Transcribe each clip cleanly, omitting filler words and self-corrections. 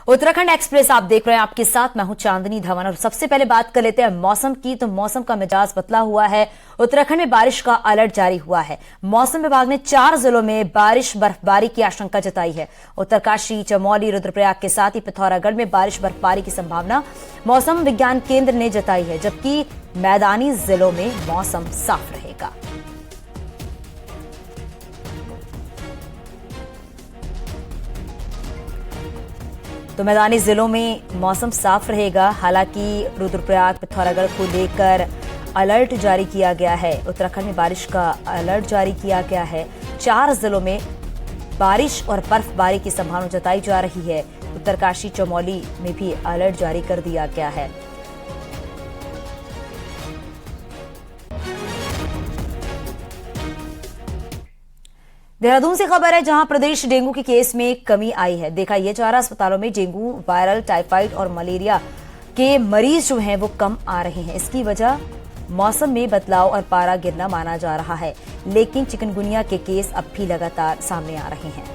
Uttarakhand express आप देख रहे हैं, आपके साथ मैं हूं चांदनी धवन। और सबसे पहले बात कर लेते हैं मौसम की। तो मौसम का मिजाज बदला हुआ है। उत्तराखंड में बारिश का अलर्ट जारी हुआ है। मौसम विभाग ने 4 जिलों में बारिश बर्फबारी की आशंका जताई है। उत्तरकाशी, चमोली, रुद्रप्रयाग के साथ ही पिथौरागढ़ में बारिश बर्फबारी की संभावना मौसम विज्ञान केंद्र ने जताई है, जबकि मैदानी जिलों में मौसम साफ रहेगा। तो मैदानी जिलों में मौसम साफ रहेगा। हालांकि रुद्रप्रयाग, पिथौरागढ़ को लेकर अलर्ट जारी किया गया है। उत्तराखंड में बारिश का अलर्ट जारी किया गया है। 4 जिलों में बारिश और बर्फबारी की संभावना जताई जा रही है। उत्तरकाशी, चमोली में भी अलर्ट जारी कर दिया गया है। देहरादून से खबर है, जहां प्रदेश डेंगू के केस में कमी आई है। देखा यह जा रहा अस्पतालों में डेंगू, वायरल, टाइफाइड और मलेरिया के मरीज जो हैं वो कम आ रहे हैं। इसकी वजह मौसम में बदलाव और पारा गिरना माना जा रहा है, लेकिन चिकनगुनिया के केस अब भी लगातार सामने आ रहे हैं।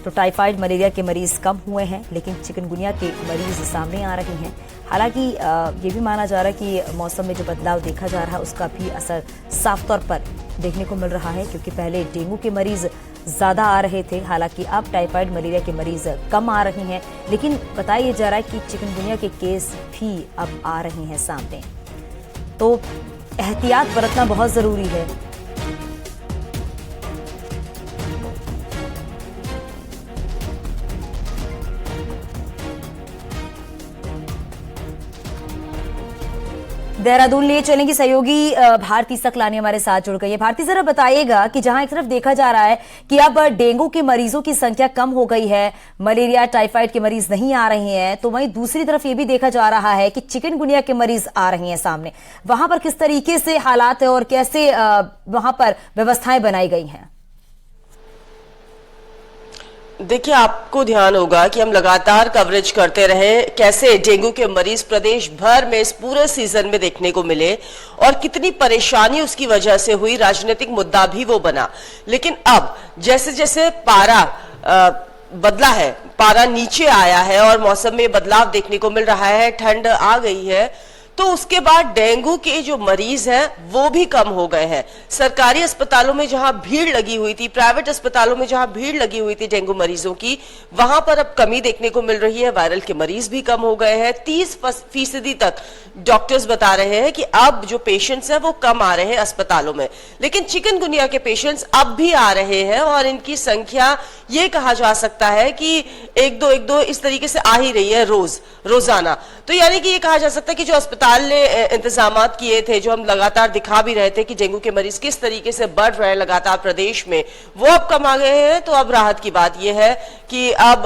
तो टाइफाइड, मलेरिया के मरीज कम हुए हैं, लेकिन चिकनगुनिया के मरीज सामने आ रहे हैं। हालांकि ये भी माना जा रहा है कि मौसम में जो बदलाव देखा जा रहा है उसका भी असर साफ तौर पर देखने को मिल रहा है, क्योंकि पहले डेंगू के मरीज ज्यादा आ रहे थे। हालांकि अब टाइफाइड, मलेरिया के मरीज कम आ रहे हैं, लेकिन बताया जा रहा है कि चिकनगुनिया के केस भी अब आ रहे हैं सामने। तो एहतियात बरतना बहुत जरूरी है। देहरादून लिए चलेंगी सहयोगी भारती सकलानी हमारे साथ जुड़ गई है। भारती, जरा बताइएगा कि जहां एक तरफ देखा जा रहा है कि अब डेंगू के मरीजों की संख्या कम हो गई है, मलेरिया, टाइफाइड के मरीज नहीं आ रहे हैं, तो वहीं दूसरी तरफ ये भी देखा जा रहा है कि चिकनगुनिया के मरीज आ रहे हैं सामने। वहां पर किस तरीके से हालात है और कैसे वहां पर व्यवस्थाएं बनाई गई हैं? देखिए, आपको ध्यान होगा कि हम लगातार कवरेज करते रहे कैसे डेंगू के मरीज प्रदेश भर में इस पूरे सीजन में देखने को मिले और कितनी परेशानी उसकी वजह से हुई। राजनीतिक मुद्दा भी वो बना। लेकिन अब जैसे जैसे पारा बदला है, पारा नीचे आया है और मौसम में बदलाव देखने को मिल रहा है, ठंड आ गई है, तो उसके बाद डेंगू के जो मरीज हैं वो भी कम हो गए हैं। सरकारी अस्पतालों में जहां भीड़ लगी हुई थी, प्राइवेट अस्पतालों में जहां भीड़ लगी हुई थी डेंगू मरीजों की, वहां पर अब कमी देखने को मिल रही है। वायरल के मरीज भी कम हो गए हैं। 30% तक डॉक्टर्स बता रहे हैं कि अब जो पेशेंट्स हैं वो कम आ रहे हैं अस्पतालों में। लेकिन चिकनगुनिया के पेशेंट्स अब भी आ रहे हैं और इनकी संख्या ये कहा जा सकता है कि एक दो इस तरीके से आ ही रही है रोजाना। तो यानी कि ये कहा जा सकता है कि जो अस्पताल ने इंतजामात किए थे, जो हम लगातार दिखा भी रहे थे कि डेंगू के मरीज किस तरीके से बढ़ रहे हैं लगातार प्रदेश में, वो अब कम आ गए हैं। तो अब राहत की बात यह है कि अब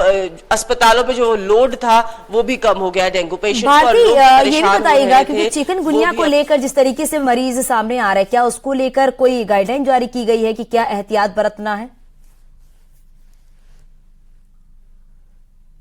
अस्पतालों में जो लोड था वो भी कम हो गया डेंगू पेशेंट पर। ये भी बताइएगा, क्योंकि चिकनगुनिया को लेकर जिस तरीके से मरीज सामने आ रहे हैं, क्या उसको लेकर कोई गाइडलाइन जारी की गई है कि क्या एहतियात बरतना है?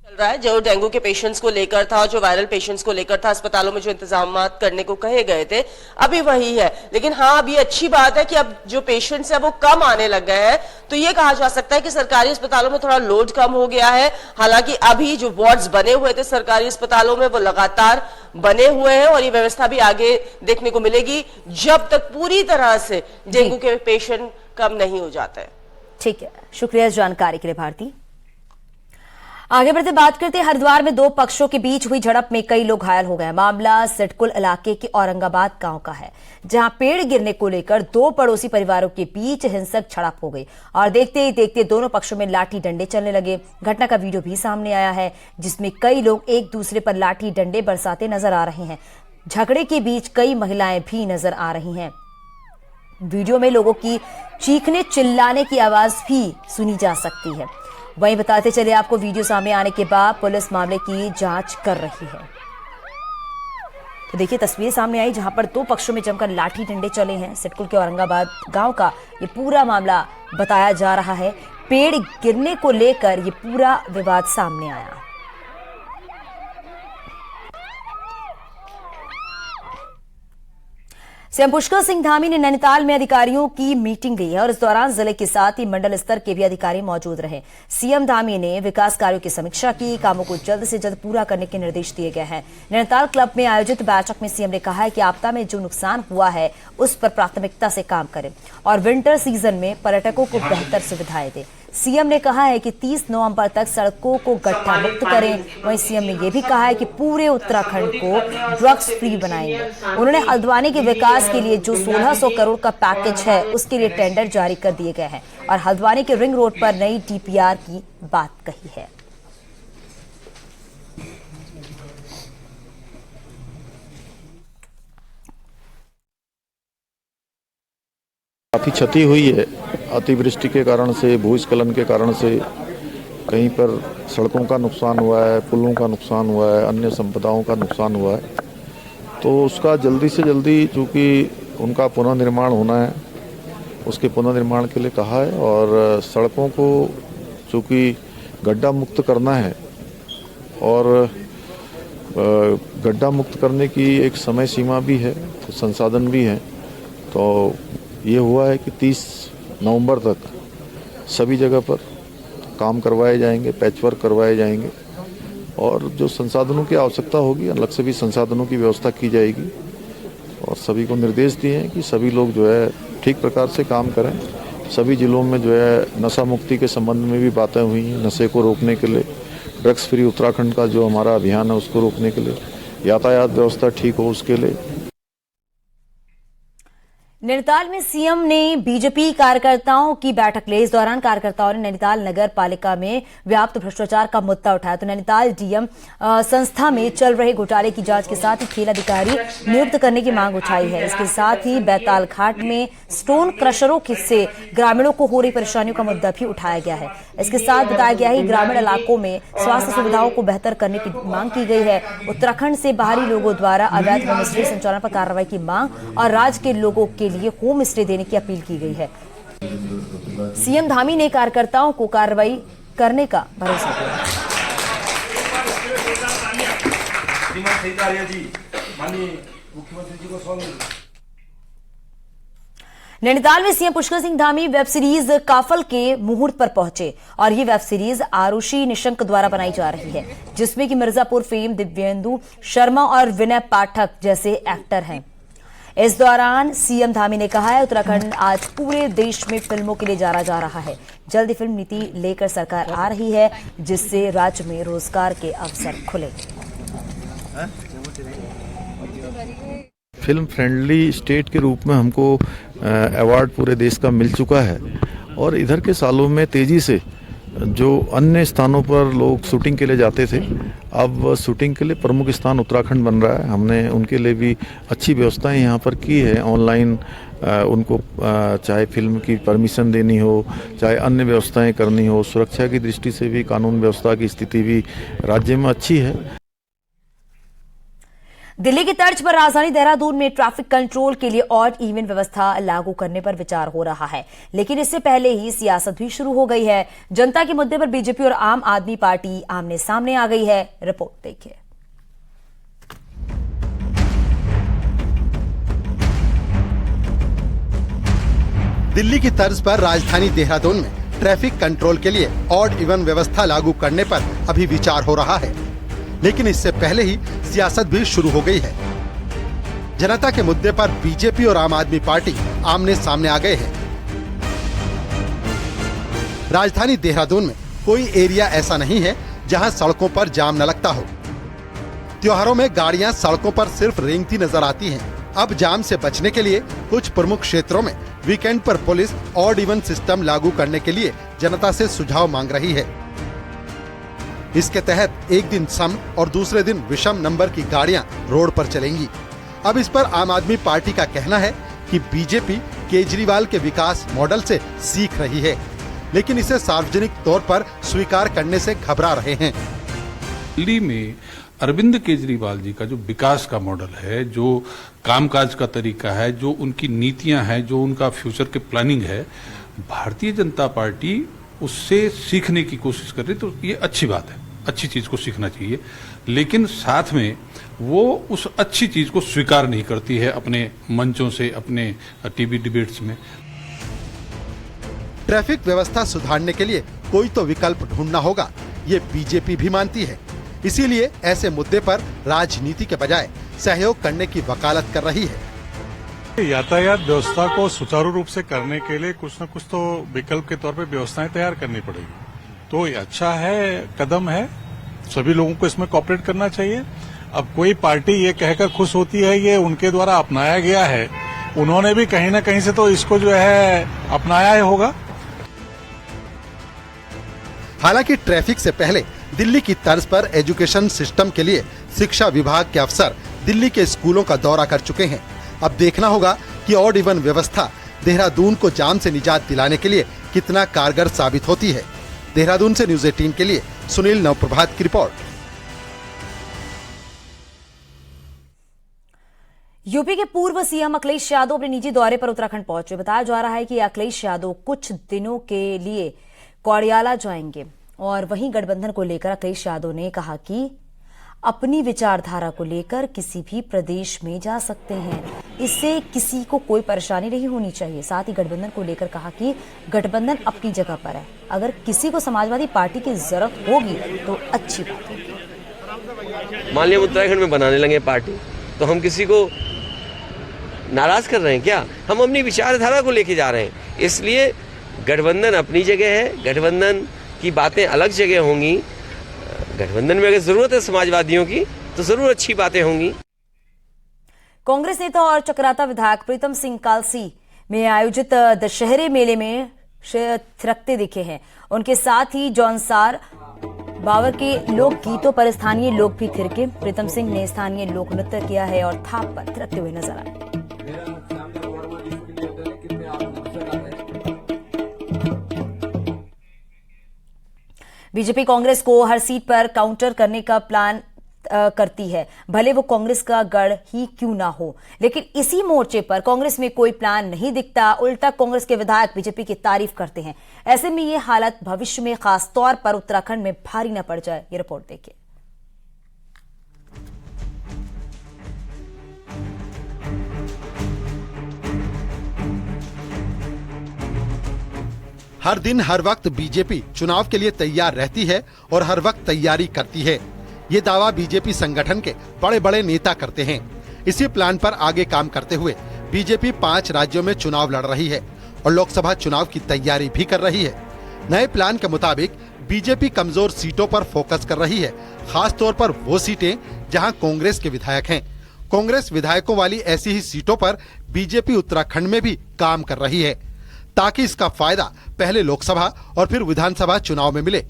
रहा है जो डेंगू के पेशेंट्स को लेकर था, जो वायरल पेशेंट्स को लेकर था, अस्पतालों में जो इंतजाम करने को कहे गए थे अभी वही है। लेकिन हाँ, अब ये अच्छी बात है कि अब जो पेशेंट्स है वो कम आने लग गए हैं। तो ये कहा जा सकता है कि सरकारी अस्पतालों में थोड़ा लोड कम हो गया है। हालांकि अभी जो वार्ड्स बने हुए थे सरकारी अस्पतालों में वो लगातार बने हुए हैं और ये व्यवस्था भी आगे देखने को मिलेगी जब तक पूरी तरह से डेंगू के पेशेंट कम नहीं हो जाते हैं। ठीक है, शुक्रिया इस जानकारी के लिए भारती। आगे बढ़ते बात करते हैं, हरिद्वार में 2 पक्षों के बीच हुई झड़प में कई लोग घायल हो गए। मामला सिडकुल इलाके के औरंगाबाद गांव का है, जहां पेड़ गिरने को लेकर 2 पड़ोसी परिवारों के बीच हिंसक झड़प हो गई और देखते ही देखते दोनों पक्षों में लाठी डंडे चलने लगे। घटना का वीडियो भी सामने आया है, जिसमें कई लोग एक दूसरे पर लाठी डंडे बरसाते नजर आ रहे हैं। झगड़े के बीच कई महिलाएं भी नजर आ रही हैं। वीडियो में लोगों की चीखने चिल्लाने की आवाज भी सुनी जा सकती है। वहीं बताते चले आपको, वीडियो सामने आने के बाद पुलिस मामले की जांच कर रही है। तो देखिए, तस्वीर सामने आई जहां पर 2 पक्षों में जमकर लाठी डंडे चले हैं। सिडकुल के औरंगाबाद गांव का ये पूरा मामला बताया जा रहा है। पेड़ गिरने को लेकर ये पूरा विवाद सामने आया। सीएम पुष्कर सिंह धामी ने नैनीताल में अधिकारियों की मीटिंग ली है और इस दौरान जिले के साथ ही मंडल स्तर के भी अधिकारी मौजूद रहे। सीएम धामी ने विकास कार्यों की समीक्षा की, कामों को जल्द से जल्द पूरा करने के निर्देश दिए गए हैं। नैनीताल क्लब में आयोजित बैठक में सीएम ने कहा है कि आपदा में जो नुकसान हुआ है उस पर प्राथमिकता से काम करें और विंटर सीजन में पर्यटकों को बेहतर सुविधाएं दें। सीएम ने कहा है कि 30 नवंबर तक सड़कों को गड्ढा मुक्त करें। वहीं सीएम ने यह भी कहा है कि पूरे उत्तराखंड को ड्रग्स फ्री बनाएंगे। उन्होंने हल्द्वानी के विकास के लिए जो 1600 करोड़ का पैकेज है उसके लिए टेंडर जारी कर दिए गए हैं और हल्द्वानी के रिंग रोड पर नई डीपीआर की बात कही है। काफ़ी क्षति हुई है अतिवृष्टि के कारण से, भूस्खलन के कारण से कहीं पर सड़कों का नुकसान हुआ है, पुलों का नुकसान हुआ है, अन्य संपदाओं का नुकसान हुआ है। तो उसका जल्दी से जल्दी, चूँकि उनका पुनर्निर्माण होना है, उसके पुनर्निर्माण के लिए कहा है और सड़कों को चूँकि गड्ढा मुक्त करना है और गड्ढा मुक्त करने की एक समय सीमा भी है, तो संसाधन भी है। तो ये हुआ है कि 30 नवंबर तक सभी जगह पर काम करवाए जाएंगे, पैचवर्क करवाए जाएंगे और जो संसाधनों की आवश्यकता होगी अलग से भी संसाधनों की व्यवस्था की जाएगी और सभी को निर्देश दिए हैं कि सभी लोग जो है ठीक प्रकार से काम करें। सभी जिलों में जो है नशा मुक्ति के संबंध में भी बातें हुई हैं, नशे को रोकने के लिए, ड्रग्स फ्री उत्तराखंड का जो हमारा अभियान है उसको रोकने के लिए, यातायात व्यवस्था ठीक हो उसके लिए। नैनीताल में सीएम ने बीजेपी कार्यकर्ताओं की बैठक ली। इस दौरान कार्यकर्ताओं ने नैनीताल नगर पालिका में व्याप्त भ्रष्टाचार का मुद्दा उठाया। तो नैनीताल डीएम संस्था में चल रहे घोटाले की जांच के साथ ही खेल अधिकारी नियुक्त करने की मांग उठाई है। इसके साथ ही बैताल घाट में स्टोन क्रशरों से ग्रामीणों को हो रही परेशानियों का मुद्दा भी उठाया गया है। इसके साथ बताया गया है कि ग्रामीण इलाकों में स्वास्थ्य सुविधाओं को बेहतर करने की मांग की गई है। उत्तराखंड से बाहरी लोगों द्वारा अवैध होम स्टे संचालन पर कार्रवाई की मांग और राज्य के लोगों के लिए होम स्टे देने की अपील की गई है। सीएम धामी ने कार्यकर्ताओं को कार्रवाई करने का भरोसा दिया। नैनीताल में CM Pushkar Singh Dhami web series Kafal के मुहूर्त पर पहुंचे और ये वेब सीरीज आरुषि निशंक द्वारा बनाई जा रही है, जिसमें कि मिर्जापुर फेम दिव्येंदु शर्मा और विनय पाठक जैसे एक्टर हैं। इस दौरान सीएम धामी ने कहा है उत्तराखंड आज पूरे देश में फिल्मों के लिए जाना जा रहा है। जल्दी फिल्म नीति लेकर सरकार आ रही है जिससे राज्य में रोजगार के अवसर खुले। फिल्म फ्रेंडली स्टेट के रूप में हमको अवार्ड पूरे देश का मिल चुका है और इधर के सालों में तेजी से जो अन्य स्थानों पर लोग शूटिंग के लिए जाते थे, अब शूटिंग के लिए प्रमुख स्थान उत्तराखंड बन रहा है। हमने उनके लिए भी अच्छी व्यवस्थाएं यहाँ पर की है। ऑनलाइन उनको चाहे फिल्म की परमिशन देनी हो, चाहे अन्य व्यवस्थाएं करनी हो, सुरक्षा की दृष्टि से भी कानून व्यवस्था की स्थिति भी राज्य में अच्छी है। दिल्ली की तर्ज पर राजधानी देहरादून में ट्रैफिक कंट्रोल के लिए ऑड इवन व्यवस्था लागू करने पर विचार हो रहा है, लेकिन इससे पहले ही सियासत भी शुरू हो गई है। जनता के मुद्दे पर बीजेपी और आम आदमी पार्टी आमने सामने आ गई है। रिपोर्ट देखिए। दिल्ली की तर्ज पर राजधानी देहरादून में ट्रैफिक कंट्रोल के लिए ऑड इवन व्यवस्था लागू करने पर अभी विचार हो रहा है, लेकिन इससे पहले ही सियासत भी शुरू हो गई है। जनता के मुद्दे पर बीजेपी और आम आदमी पार्टी आमने सामने आ गए हैं। राजधानी देहरादून में कोई एरिया ऐसा नहीं है जहां सड़कों पर जाम न लगता हो। त्योहारों में गाड़ियां सड़कों पर सिर्फ रेंगती नजर आती हैं। अब जाम से बचने के लिए कुछ प्रमुख क्षेत्रों में वीकेंड पर पुलिस ऑड इवन सिस्टम लागू करने के लिए जनता से सुझाव मांग रही है। इसके तहत एक दिन सम और दूसरे दिन विषम नंबर की गाड़ियां रोड पर चलेंगी। अब इस पर आम आदमी पार्टी का कहना है कि बीजेपी केजरीवाल के विकास मॉडल से सीख रही है, लेकिन इसे सार्वजनिक तौर पर स्वीकार करने से घबरा रहे हैं। दिल्ली में अरविंद केजरीवाल जी का जो विकास का मॉडल है, जो कामकाज का तरीका है, जो उनकी नीतियां हैं, जो उनका फ्यूचर के प्लानिंग है, भारतीय जनता पार्टी उससे सीखने की कोशिश कर रही, तो ये अच्छी बात है। अच्छी चीज को सीखना चाहिए, लेकिन साथ में वो उस अच्छी चीज को स्वीकार नहीं करती है अपने मंचों से, अपने टीवी डिबेट्स में। ट्रैफिक व्यवस्था सुधारने के लिए कोई तो विकल्प ढूंढना होगा, ये बीजेपी भी मानती है। इसीलिए ऐसे मुद्दे पर राजनीति के बजाय सहयोग करने की वकालत कर रही है। यातायात व्यवस्था को सुचारू रूप से करने के लिए कुछ न कुछ तो विकल्प के तौर पे व्यवस्थाएं तैयार करनी पड़ेगी। तो ये अच्छा है, कदम है, सभी लोगों को इसमें कोऑपरेट करना चाहिए। अब कोई पार्टी ये कहकर खुश होती है ये उनके द्वारा अपनाया गया है, उन्होंने भी कहीं न कहीं से तो इसको जो है अपनाया ही होगा। हालांकि ट्रैफिक से पहले दिल्ली की तर्ज पर एजुकेशन सिस्टम के लिए शिक्षा विभाग के अफसर दिल्ली के स्कूलों का दौरा कर चुके हैं। अब देखना होगा कि ऑड इवन व्यवस्था देहरादून को जाम से निजात दिलाने के लिए कितना कारगर साबित होती है। देहरादून से न्यूज़ 18 के लिए सुनील नवप्रभात की रिपोर्ट। यूपी के पूर्व सीएम अखिलेश यादव अपने निजी दौरे पर उत्तराखंड पहुंचे। बताया जा रहा है कि अखिलेश यादव कुछ दिनों के लिए कौड़ियाला जाएंगे और वहीं गठबंधन को लेकर अखिलेश यादव ने कहा कि अपनी विचारधारा को लेकर किसी भी प्रदेश में जा सकते हैं, इससे किसी को कोई परेशानी नहीं होनी चाहिए। साथ ही गठबंधन को लेकर कहा कि गठबंधन अपनी जगह पर है, अगर किसी को समाजवादी पार्टी की जरूरत होगी तो अच्छी बात होगी। मान लिया उत्तराखंड में बनाने लगे पार्टी तो हम किसी को नाराज कर रहे हैं क्या? हम अपनी विचारधारा को लेके जा रहे हैं। इसलिए गठबंधन अपनी जगह है, गठबंधन की बातें अलग जगह होंगी। गठबंधन में अगर जरूरत है समाजवादियों की तो जरूर अच्छी बातें होंगी। कांग्रेस नेता और चक्राता विधायक प्रीतम सिंह कालसी में आयोजित दशहरे मेले में थिरकते दिखे हैं। उनके साथ ही जौनसार बावर के लोक गीतों पर स्थानीय लोग भी थिरके। प्रीतम सिंह ने स्थानीय लोक नृत्य किया है और थाप पर थिरकते हुए नजर आए। बीजेपी कांग्रेस को हर सीट पर काउंटर करने का प्लान करती है, भले वो कांग्रेस का गढ़ ही क्यों ना हो। लेकिन इसी मोर्चे पर कांग्रेस में कोई प्लान नहीं दिखता, उल्टा कांग्रेस के विधायक बीजेपी की तारीफ करते हैं। ऐसे में ये हालत भविष्य में खास तौर पर उत्तराखंड में भारी न पड़ जाए। ये रिपोर्ट देखिए। हर दिन हर वक्त बीजेपी चुनाव के लिए तैयार रहती है और हर वक्त तैयारी करती है, ये दावा बीजेपी संगठन के बड़े बड़े नेता करते हैं। इसी प्लान पर आगे काम करते हुए बीजेपी 5 राज्यों में चुनाव लड़ रही है और लोकसभा चुनाव की तैयारी भी कर रही है। नए प्लान के मुताबिक बीजेपी कमजोर सीटों पर फोकस कर रही है, खास तौर पर वो सीटें जहां कांग्रेस के विधायक हैं। कांग्रेस विधायकों वाली ऐसी ही सीटों पर बीजेपी उत्तराखंड में भी काम कर रही है, ताकि इसका फायदा पहले लोकसभा और फिर विधानसभा चुनाव में मिले।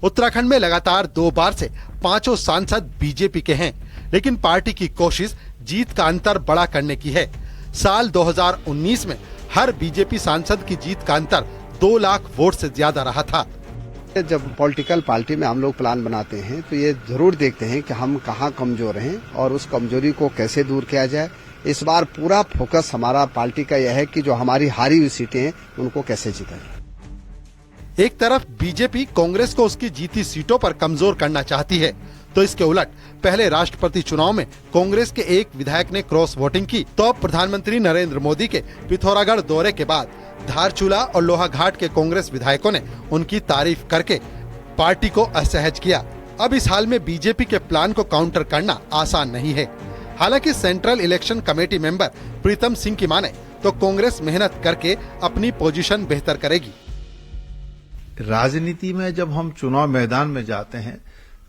उत्तराखंड में लगातार 2 बार से 5 सांसद बीजेपी के हैं, लेकिन पार्टी की कोशिश जीत का अंतर बड़ा करने की है। साल 2019 में हर बीजेपी सांसद की जीत का अंतर 2 लाख वोट से ज्यादा रहा था। जब पॉलिटिकल पार्टी में हम लोग प्लान बनाते हैं तो ये जरूर देखते हैं कि हम कहाँ कमजोर हैं और उस कमजोरी को कैसे दूर किया जाए। इस बार पूरा फोकस हमारा पार्टी का यह है कि जो हमारी हारी हुई सीटें हैं उनको कैसे जीता जाए। एक तरफ बीजेपी कांग्रेस को उसकी जीती सीटों पर कमजोर करना चाहती है, तो इसके उलट पहले राष्ट्रपति चुनाव में कांग्रेस के एक विधायक ने क्रॉस वोटिंग की, तो प्रधानमंत्री नरेंद्र मोदी के पिथौरागढ़ दौरे के बाद धारचूला और लोहाघाट के कांग्रेस विधायकों ने उनकी तारीफ करके पार्टी को असहज किया। अब इस हाल में बीजेपी के प्लान को काउंटर करना आसान नहीं है। हालांकि central election committee member Pritam Singh की माने तो कांग्रेस मेहनत करके अपनी पोजीशन बेहतर करेगी। राजनीति में जब हम चुनाव मैदान में जाते हैं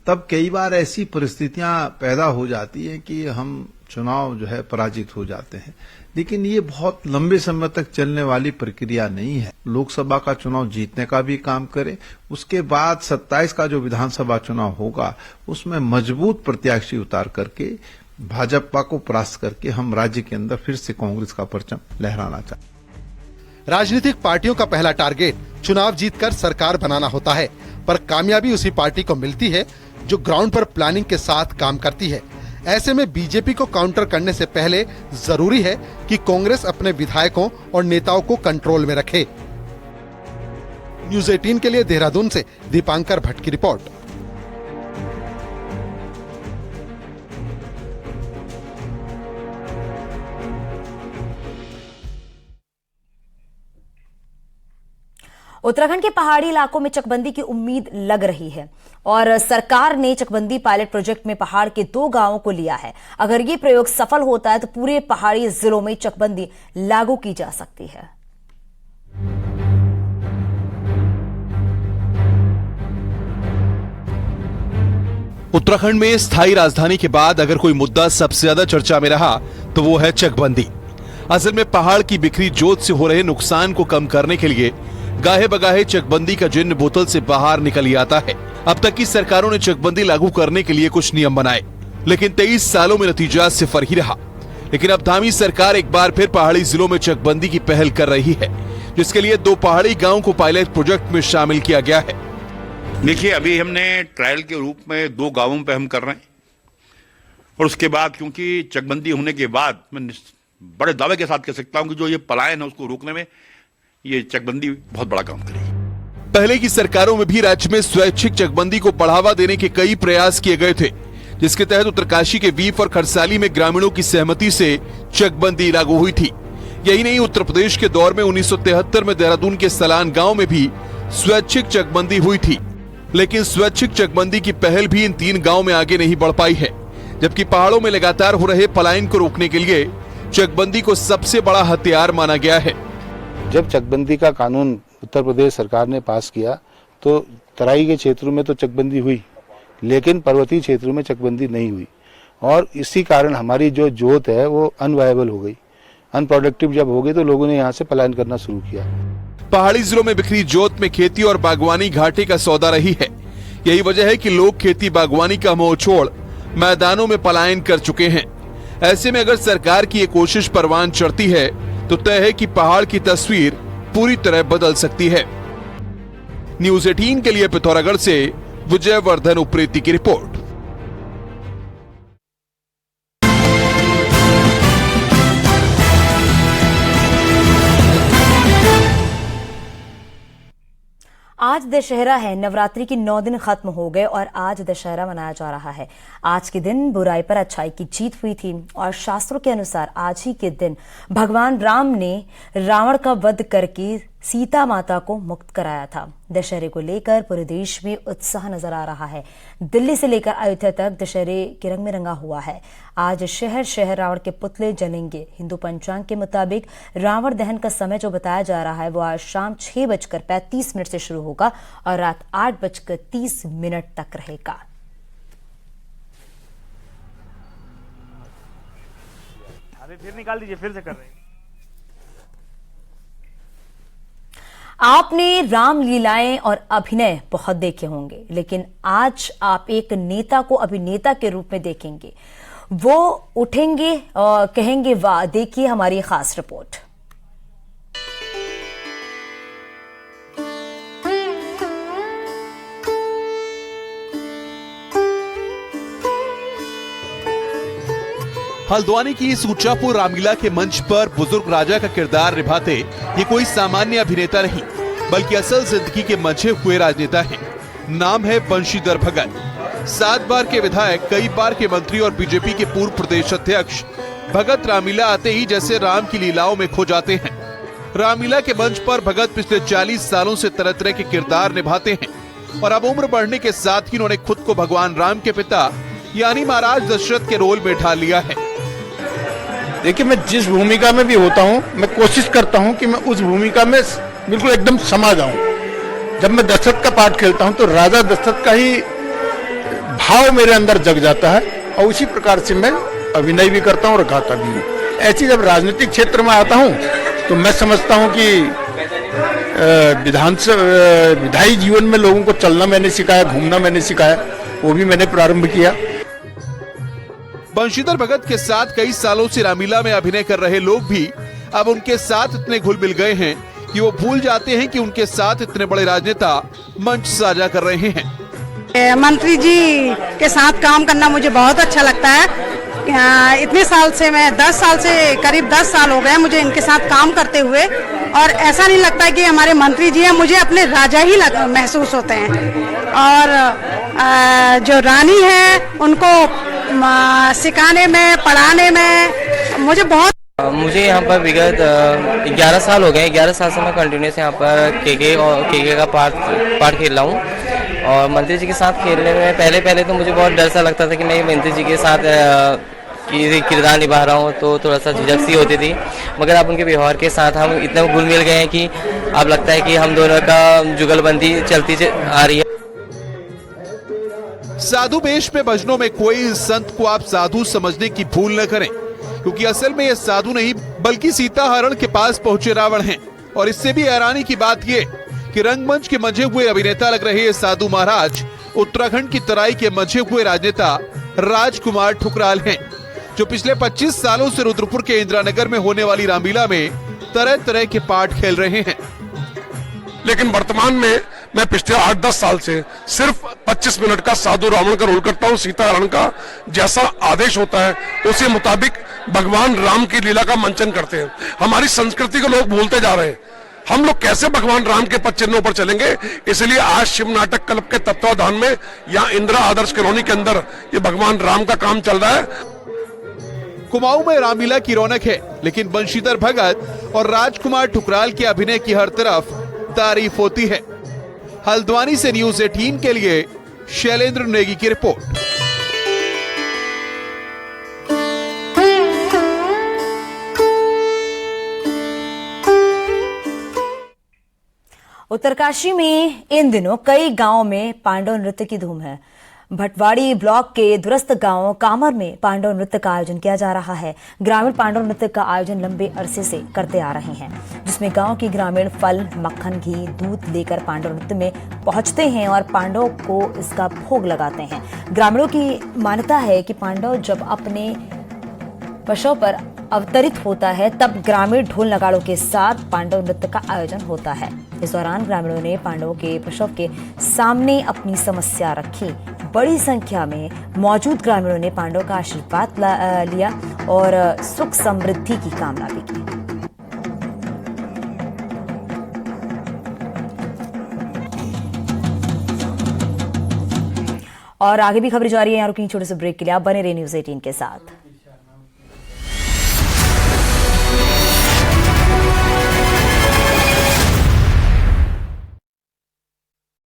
तब कई बार ऐसी परिस्थितियां पैदा हो जाती हैं कि हम चुनाव जो है पराजित हो जाते हैं, लेकिन ये बहुत लंबे समय तक चलने वाली प्रक्रिया नहीं है। लोकसभा का चुनाव जीतने का भी काम करें, उसके बाद 27 का जो विधानसभा चुनाव होगा उसमें मजबूत प्रत्याशी उतार करके भाजपा को परास्त करके हम राज्य के अंदर फिर से कांग्रेस का परचम लहराना चाहते हैं। राजनीतिक पार्टियों का पहला टारगेट चुनाव जीतकर सरकार बनाना होता है, पर कामयाबी उसी पार्टी को मिलती है जो ग्राउंड पर प्लानिंग के साथ काम करती है। ऐसे में बीजेपी को काउंटर करने से पहले जरूरी है कि कांग्रेस अपने विधायकों और नेताओं को कंट्रोल में रखे। न्यूज़ 18 के लिए देहरादून से दीपांकर भट्ट की रिपोर्ट। उत्तराखंड के पहाड़ी इलाकों में चकबंदी की उम्मीद लग रही है और सरकार ने चकबंदी पायलट प्रोजेक्ट में पहाड़ के 2 गांवों को लिया है। अगर ये प्रयोग सफल होता है तो पूरे पहाड़ी जिलों में चकबंदी लागू की जा सकती है। उत्तराखंड में स्थायी राजधानी के बाद अगर कोई मुद्दा सबसे ज्यादा चर्चा में रहा तो वो है चकबंदी। असल में पहाड़ की बिखरी जोत से हो रहे नुकसान को कम करने के लिए गाहे बगाहे चकबंदी का जिन्न बोतल से बाहर निकल ही आता है। अब तक की सरकारों ने चकबंदी लागू करने के लिए कुछ नियम बनाए, लेकिन 23 सालों में नतीजा सिफर ही रहा। लेकिन अब धामी सरकार एक बार फिर पहाड़ी जिलों में चकबंदी की पहल कर रही है, जिसके लिए 2 पहाड़ी गाँव को पायलट प्रोजेक्ट में शामिल किया गया है। देखिए, अभी हमने ट्रायल के रूप में 2 गांवों पे हम कर रहे हैं और उसके बाद क्योंकि चकबंदी होने के बाद मैं बड़े दावे के साथ कह सकता हूं कि जो ये पलायन है उसको रोकने में ये चकबंदी बहुत बड़ा काम करेगी। पहले की सरकारों में भी राज्य में स्वैच्छिक चकबंदी को बढ़ावा देने के कई प्रयास किए गए थे, जिसके तहत उत्तरकाशी के वीप और खरसाली में ग्रामीणों की सहमति से चकबंदी लागू हुई थी। यही नहीं, उत्तर प्रदेश के दौर में 1973 में देहरादून के सलान गांव में भी स्वैच्छिक चकबंदी हुई थी। लेकिन स्वैच्छिक चकबंदी की पहल भी इन 3 गांवों में आगे नहीं बढ़ पाई है, जबकि पहाड़ों में लगातार हो रहे पलायन को रोकने के लिए चकबंदी को सबसे बड़ा हथियार माना गया है। जब चकबंदी का कानून उत्तर प्रदेश सरकार ने पास किया तो तराई के क्षेत्रों में तो चकबंदी हुई, लेकिन पर्वतीय क्षेत्रों में चकबंदी नहीं हुई और इसी कारण हमारी जो जोत है वो अनवायबल हो गई। अनप्रोडक्टिव जब हो गई तो लोगों ने यहाँ से पलायन करना शुरू किया। पहाड़ी जिलों में बिखरी जोत में खेती और बागवानी घाटे का सौदा रही है। यही वजह है कि लोग खेती बागवानी का मोह छोड़ मैदानों में पलायन कर चुके हैं। ऐसे में अगर सरकार की ये कोशिश परवान चढ़ती है तो तय है कि पहाड़ की तस्वीर पूरी तरह बदल सकती है। न्यूज़ 18 के लिए पिथौरागढ़ से विजयवर्धन उप्रेती की रिपोर्ट। आज दशहरा है। नवरात्रि के 9 दिन खत्म हो गए और आज दशहरा मनाया जा रहा है। आज के दिन बुराई पर अच्छाई की जीत हुई थी और शास्त्रों के अनुसार आज ही के दिन भगवान राम ने रावण का वध करके सीता माता को मुक्त कराया था। दशहरे को लेकर पूरे देश में उत्साह नजर आ रहा है। दिल्ली से लेकर अयोध्या तक दशहरे के रंग में रंगा हुआ है। आज शहर शहर रावण के पुतले जलेंगे। हिंदू पंचांग के मुताबिक रावण दहन का समय जो बताया जा रहा है वो आज शाम 6:35 से शुरू होगा और रात 8:30 तक रहेगा। फिर निकाल दीजिए, फिर से कर रहे हैं। आपने रामलीलाएं और अभिनय बहुत देखे होंगे, लेकिन आज आप एक नेता को अभिनेता के रूप में देखेंगे। वो उठेंगे और कहेंगे वाह। देखिए हमारी खास रिपोर्ट। हल्द्वानी की सूचापुर रामलीला के मंच पर बुजुर्ग राजा का किरदार निभाते ये कोई सामान्य अभिनेता नहीं, बल्कि असल जिंदगी के मंझे हुए राजनेता हैं। नाम है बंशीधर भगत। 7 बार के विधायक, कई बार के मंत्री और बीजेपी के पूर्व प्रदेश अध्यक्ष भगत रामलीला आते ही जैसे राम की लीलाओं में खो जाते हैं। रामलीला के मंच पर भगत पिछले 40 सालों से तरह तरह के किरदार निभाते हैं और अब उम्र बढ़ने के साथ ही उन्होंने खुद को भगवान राम के पिता यानी महाराज दशरथ के रोल में ढाल लिया है। देखिए, मैं जिस भूमिका में भी होता हूँ मैं कोशिश करता हूँ कि मैं उस भूमिका में बिल्कुल एकदम समा जाऊं। जब मैं दशरथ का पार्ट खेलता हूँ तो राजा दशरथ का ही भाव मेरे अंदर जग जाता है और उसी प्रकार से मैं अभिनय भी करता हूँ और गाता भी हूँ। ऐसी जब राजनीतिक क्षेत्र में आता हूँ तो मैं समझता हूँ कि विधायी जीवन में लोगों को चलना मैंने सिखाया, घूमना मैंने सिखाया, वो भी मैंने प्रारंभ किया। बंशीधर भगत के साथ कई सालों से रामलीला में अभिनय कर रहे लोग भी अब उनके साथ इतने घुल मिल गए हैं कि वो भूल जाते हैं कि उनके साथ इतने बड़े राजनेता मंच साझा कर रहे हैं। मंत्री जी के साथ काम करना मुझे बहुत अच्छा लगता है। इतने साल से मैं 10 साल से करीब 10 साल हो गए मुझे इनके साथ काम करते हुए और ऐसा नहीं लगता है कि हमारे मंत्री जी हैं, मुझे अपने राजा ही महसूस होते हैं। और जो रानी है उनको सिखाने में, पढ़ाने में मुझे बहुत मुझे यहाँ पर विगत 11 साल हो गए। 11 साल से मैं कंटिन्यूस यहाँ पर केके का पार्ट खेल रहा हूँ। और मंत्री जी के साथ खेलने में पहले तो मुझे बहुत डर सा लगता था कि मैं मंत्री जी के साथ किरदार निभा रहा हूँ, तो थोड़ा सा झिझक सी होती थी। मगर अब उनके व्यवहार के साथ हम इतने घुल मिल गए हैं कि अब लगता है कि हम दोनों का जुगलबंदी चलती आ रही है। साधु वेश में भजनों में कोई संत को आप साधु समझने की भूल न करें, क्योंकि असल में ये साधु नहीं बल्कि सीता हरण के पास पहुंचे रावण हैं। और इससे भी हैरानी की बात ये कि रंगमंच के मंझे हुए अभिनेता लग रहे ये साधु महाराज उत्तराखंड की तराई के मंझे हुए राजनेता राजकुमार ठुकराल हैं, जो पिछले 25 सालों से रुद्रपुर के इंदिरानगर में होने वाली रामलीला में तरह तरह के पार्ट खेल रहे हैं। लेकिन वर्तमान में मैं पिछले 8-10 साल से सिर्फ 25 मिनट का साधु रावण का रोल करता हूँ। सीता हरण का जैसा आदेश होता है उसी मुताबिक भगवान राम की लीला का मंचन करते हैं। हमारी संस्कृति को लोग भूलते जा रहे हैं। हम लोग कैसे भगवान राम के पद चिन्हों पर चलेंगे? इसलिए आज शिव नाटक क्लब के तत्वाधान में यहाँ इंदिरा आदर्श कॉलोनी के अंदर ये भगवान राम का काम चल रहा है। कुमाऊं में रामलीला की रौनक है, लेकिन बंशीधर भगत और राजकुमार ठुकराल के अभिनय की हर तरफ तारीफ होती है। हल्द्वानी से न्यूज़ 18 के लिए शैलेंद्र नेगी की रिपोर्ट। उत्तरकाशी में इन दिनों कई गांवों में पांडव नृत्य की धूम है। भटवाड़ी ब्लॉक के दूरस्थ गांव कामर में पांडव नृत्य का आयोजन किया जा रहा है। ग्रामीण पांडव नृत्य का आयोजन लंबे अरसे से करते आ रहे हैं, जिसमें गांव की ग्रामीण फल, मक्खन, घी, दूध लेकर पांडव नृत्य में पहुंचते हैं और पांडवों को इसका भोग लगाते हैं। ग्रामीणों की मान्यता है कि पांडव जब अपने पशु पर अवतरित होता है तब ग्रामीण ढोल नगाड़ों के साथ पांडव नृत्य का आयोजन होता है। इस दौरान ग्रामीणों ने पांडवों के प्रसव के सामने अपनी समस्या रखी। बड़ी संख्या में मौजूद ग्रामीणों ने पांडवों का आशीर्वाद लिया और सुख समृद्धि की कामना भी की। और आगे भी खबरें जारी है। यहाँ रुकेंगे छोटे से ब्रेक के लिए। आप बने रहिए न्यूज़ 18 के साथ।